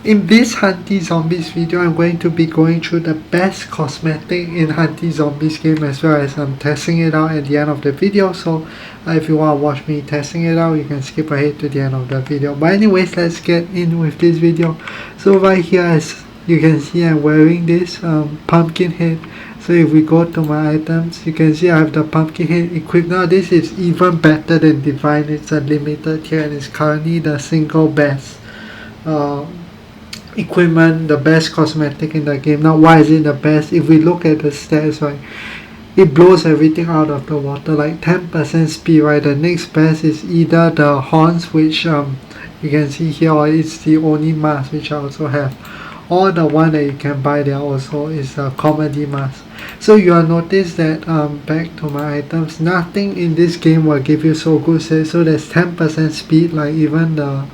In this Hunty Zombies video, I'm going to be going through the best cosmetic in Hunty Zombies game, as well as I'm testing it out at the end of the video. So if you want to watch me testing it out, you can skip ahead to the end of the video. But anyways, let's get in with this video. So right here, as you can see, I'm wearing this pumpkin head. So if we go to my items, you can see I have the pumpkin head equipped. Now this is even better than Divine. It's a limited tier and it's currently the single best equipment, the best cosmetic in the game. Now why is it the best? If we look at the stats, right, it blows everything out of the water, like 10% speed, right? The next best is either the horns, which you can see here, or it's the only mask, which I also have, or the one that you can buy there also is the comedy mask. So you will notice that back to my items, nothing in this game will give you so good stats. So there's 10% speed, like even the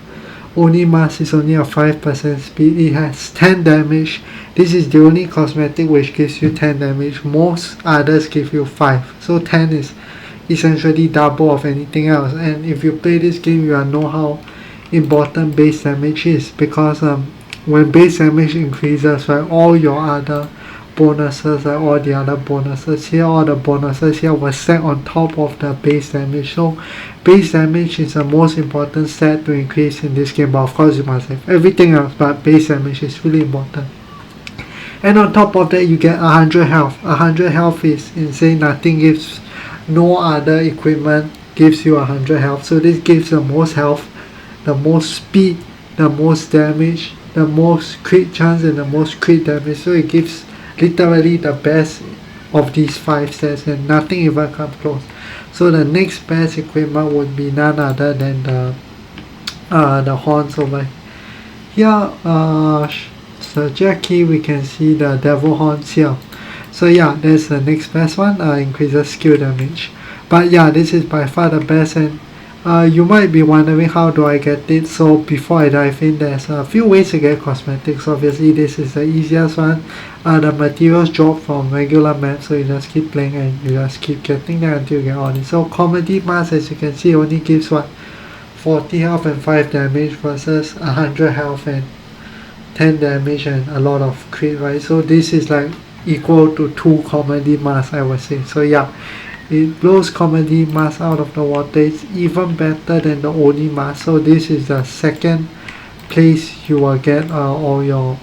only mask is only a 5% speed. It has 10 damage. This is the only cosmetic which gives you 10 damage. Most others give you 5. So 10 is essentially double of anything else. And if you play this game, you will know how important base damage is, because when base damage increases, right, all your other bonuses, like all the other bonuses here, all the bonuses here were set on top of the base damage. So base damage is the most important stat to increase in this game, but of course you must have everything else, but base damage is really important. And on top of that, you get 100 health. 100 health is insane. Nothing gives, no other equipment gives you 100 health. So this gives the most health, the most speed, the most damage, the most crit chance, and the most crit damage. So it gives literally the best of these 5 stats, and nothing even comes close. So the next best equipment would be none other than the horns over here. So Jackie, we can see the devil horns here. So yeah, that's the next best one. Increases skill damage. But yeah, this is by far the best, and you might be wondering how do I get it. So before I dive in, there's a few ways to get cosmetics. Obviously this is the easiest one. The materials drop from regular maps, so you just keep playing and you just keep getting there until you get on it. So comedy mask, as you can see, only gives what, 40 health and 5 damage versus 100 health and 10 damage and a lot of crit, right? So this is like equal to 2 comedy masks, I would say. So yeah, it blows comedy mask out of the water. It's even better than the Oni mask. So this is the second place you will get all your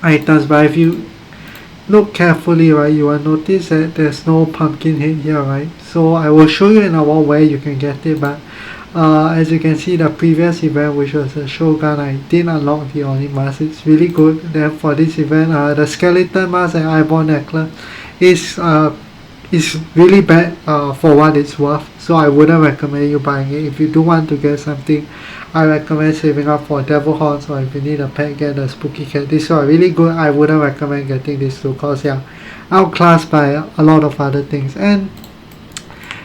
items. But if you look carefully, right, you will notice that there's no pumpkin head here, right? So I will show you in a while where you can get it, but as you can see, the previous event, which was a Shogun, I did unlock the Oni mask. It's really good. Then for this event, the skeleton mask and eyeball necklace is really bad for what it's worth. So I wouldn't recommend you buying it. If you do want to get something, I recommend saving up for devil horns, or if you need a pet, get the spooky cat. These are really good. I wouldn't recommend getting this too, because yeah, outclassed by a lot of other things. And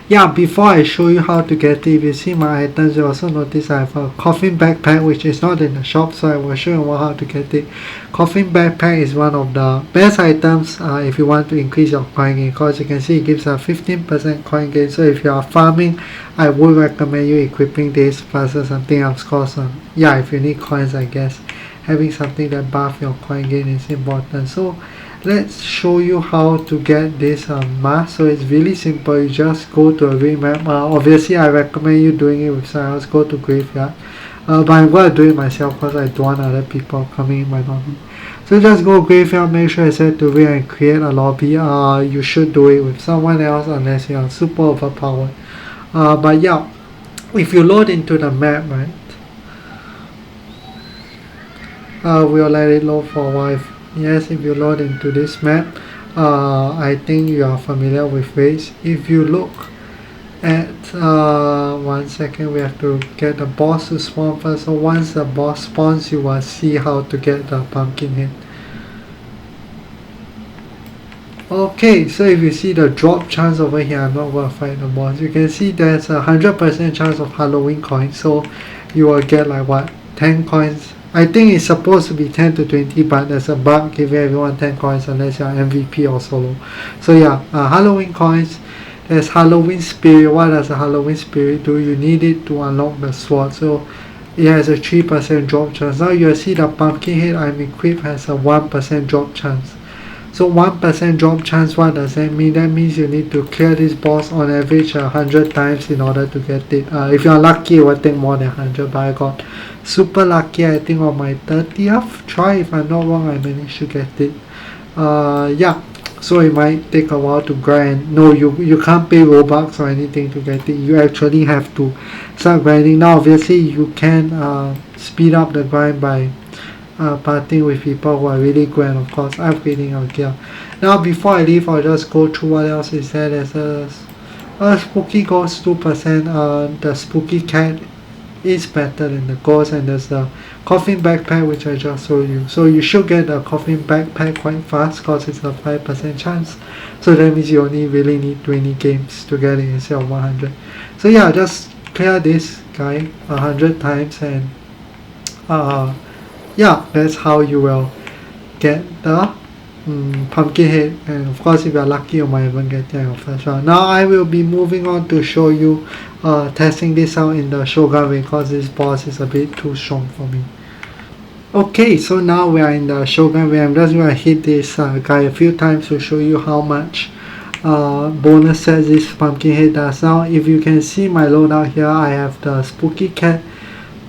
yeah, before I show you how to get it, if you see my items, you also notice I have a coffin backpack, which is not in the shop, so I will show you how to get it. Coffin backpack is one of the best items if you want to increase your coin gain, because you can see it gives a 15% coin gain. So if you are farming, I would recommend you equipping this plus something else, because yeah, if you need coins, I guess having something that buff your coin gain is important. So let's show you how to get this mask. So it's really simple. You just go to a remap. Obviously I recommend you doing it with someone else. Go to graveyard, but I'm going to do it myself because I don't want other people coming in my lobby. So just go graveyard, make sure I set to wait and create a lobby. You should do it with someone else unless you are super overpowered. But yeah, if you load into the map, right, we'll let it load for a while. Yes, if you load into this map, I think you are familiar with ways. If you look at 1 second, we have to get the boss to spawn first. So once the boss spawns, you will see how to get the pumpkin head. Okay, so if you see the drop chance over here, I'm not going to fight the boss. You can see there's a 100% chance of Halloween coins. So you will get like what, 10 coins. I think it's supposed to be 10 to 20, but there's a bug giving everyone 10 coins unless you're MVP or solo. So yeah, Halloween coins. There's Halloween spirit. What does a Halloween spirit do? You need it to unlock the sword. So it has a 3% drop chance. Now you'll see the pumpkin head I'm equipped has a 1% drop chance. So 1% drop chance, what does that mean? That means you need to clear this boss on average 100 times in order to get it. If you're lucky, it will take more than 100, but I got super lucky, I think on my 30th try, if I'm not wrong, I managed to get it. Yeah, so it might take a while to grind. No, you can't pay Robux or anything to get it. You actually have to start grinding. Now obviously you can speed up the grind by partying with people who are really good, and of course upgrading our gear. Now before I leave, I'll just go through what else is there. There's a spooky ghost 2%. The spooky cat is better than the ghost, and there's the coffin backpack which I just showed you. So you should get the coffin backpack quite fast because it's a 5% chance. So that means you only really need 20 games to get it instead of 100. So yeah, just clear this guy 100 times, and yeah, that's how you will get the pumpkin head, and of course if you're lucky you might even get there in your first round. Now I will be moving on to show you testing this out in the Shogun way, because this boss is a bit too strong for me. Okay, so now we are in the Shogun way. I'm just going to hit this guy a few times to show you how much bonus sets this pumpkin head does. Now if you can see my loadout here, I have the spooky cat,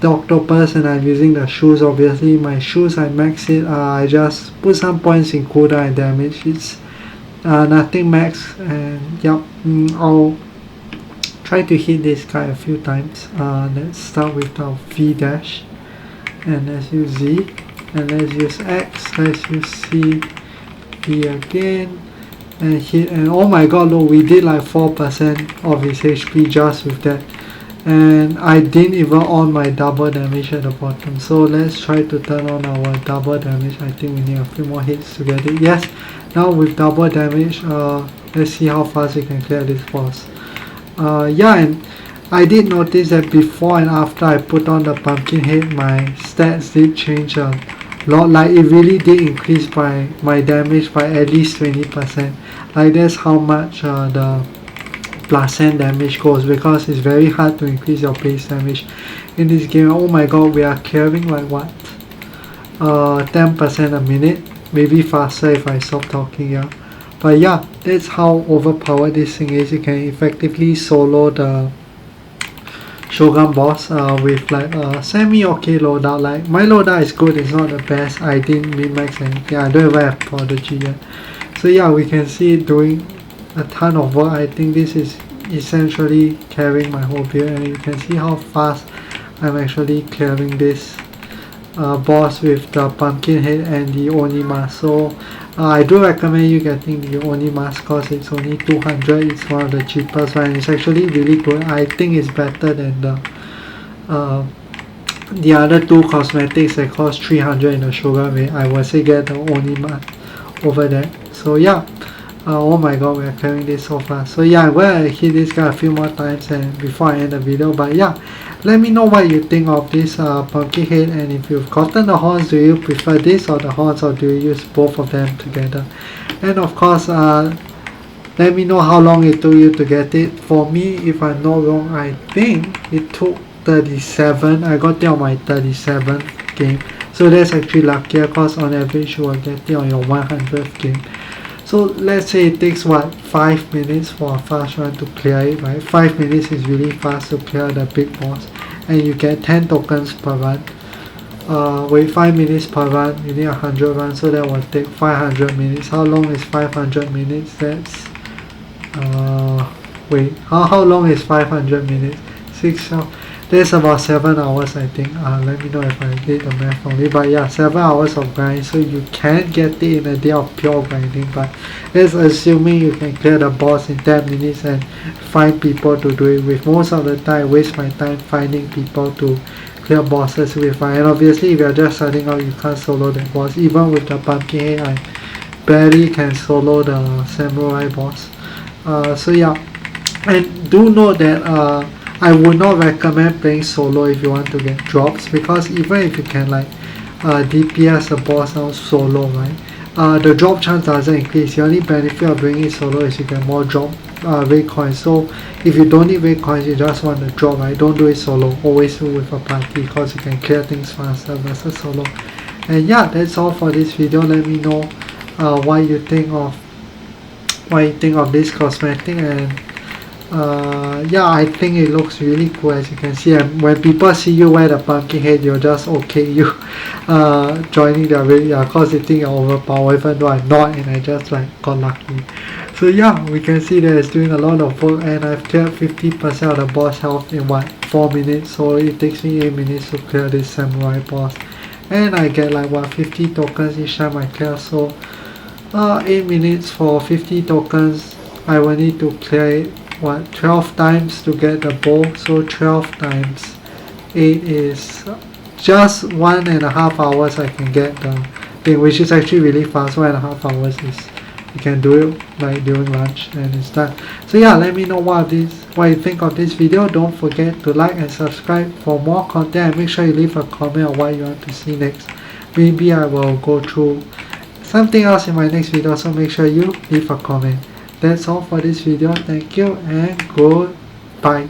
the octopus, and I'm using the shoes. Obviously my shoes I max it. I just put some points in cooldown and damage. It's nothing max, and yep, I'll try to hit this guy a few times. Let's start with the V dash, and let's use Z, and let's use X, let's use C, V again, and hit, and oh my god, look, we did like 4% of his HP just with that. And I didn't even on my double damage at the bottom. So let's try to turn on our double damage. I think we need a few more hits to get it. Yes, now with double damage, let's see how fast we can clear this boss. Yeah, and I did notice that before and after I put on the pumpkin head, my stats did change a lot. Like it really did increase by my damage by at least 20%. Like that's how much the +10 damage goes, because it's very hard to increase your base damage in this game. Oh my god, we are clearing like what, 10% a minute, maybe faster if I stop talking. Yeah, but yeah, that's how overpowered this thing is. You can effectively solo the Shogun boss with like a semi-okay loadout. Like my loadout is good, it's not the best. I didn't min-max anything, I don't even have Prodigy yet. So yeah, we can see it doing a ton of work. I think this is essentially carrying my whole build, and you can see how fast I'm actually clearing this boss with the pumpkin head and the Oni mask. So I do recommend you getting the Oni mask because it's only 200. It's one of the cheapest one. It's actually really good. I think it's better than the other two cosmetics that cost 300 in the Shogun way. I would say get the Oni mask over there. So yeah, oh my god, we are clearing this so fast. So yeah, I'm going to hit this guy a few more times and before I end the video. But yeah, let me know what you think of this pumpkin head, and if you've gotten the horns, do you prefer this or the horns, or do you use both of them together? And of course, let me know how long it took you to get it. For me, if I'm not wrong, I think it took 37. I got it on my 37th game. So that's actually luckier, because on average you will get it on your 100th game. So let's say it takes what, 5 minutes for a fast run to clear it, right? 5 minutes is really fast to clear the big boss, and you get 10 tokens per run. Wait, 5 minutes per run, you need 100 runs, so that will take 500 minutes. How long is 500 minutes? That's wait, how long is 500 minutes? 6 hours. That's about 7 hours, I think. Let me know if I did the math wrongly. But yeah, 7 hours of grinding. So you can get it in a day of pure grinding. But that's assuming you can clear the boss in 10 minutes and find people to do it with. Most of the time, I waste my time finding people to clear bosses with. And obviously, if you're just starting out, you can't solo the boss. Even with the pumpkin head, I barely can solo the samurai boss. So yeah, and do note that I would not recommend playing solo if you want to get drops, because even if you can like DPS the boss out solo, right, the drop chance doesn't increase. The only benefit of doing it solo is you get more drop red coins. So if you don't need red coins, you just want to drop, right? Don't do it solo. Always do with a party because you can clear things faster versus solo. And yeah, that's all for this video. Let me know what you think of this cosmetic, and yeah, I think it looks really cool, as you can see. And when people see you wear the pumpkin head, you'll just okay you joining their raid, yeah, cause they think you're overpowered, even though I'm not, and I just like got lucky. So yeah, we can see that it's doing a lot of work, and I've cleared 50% of the boss health in 4 minutes. So it takes me 8 minutes to clear this samurai boss, and I get like 50 tokens each time I clear. So 8 minutes for 50 tokens. I will need to clear it 12 times to get the bow. So 12 times 8 is just 1.5 hours. I can get the thing, which is actually really fast. 1.5 hours is, you can do it like during lunch and it's done. So yeah, let me know what you think of this video. Don't forget to like and subscribe for more content, and make sure you leave a comment on what you want to see next. Maybe I will go through something else in my next video, so make sure you leave a comment. That's all for this video. Thank you and goodbye.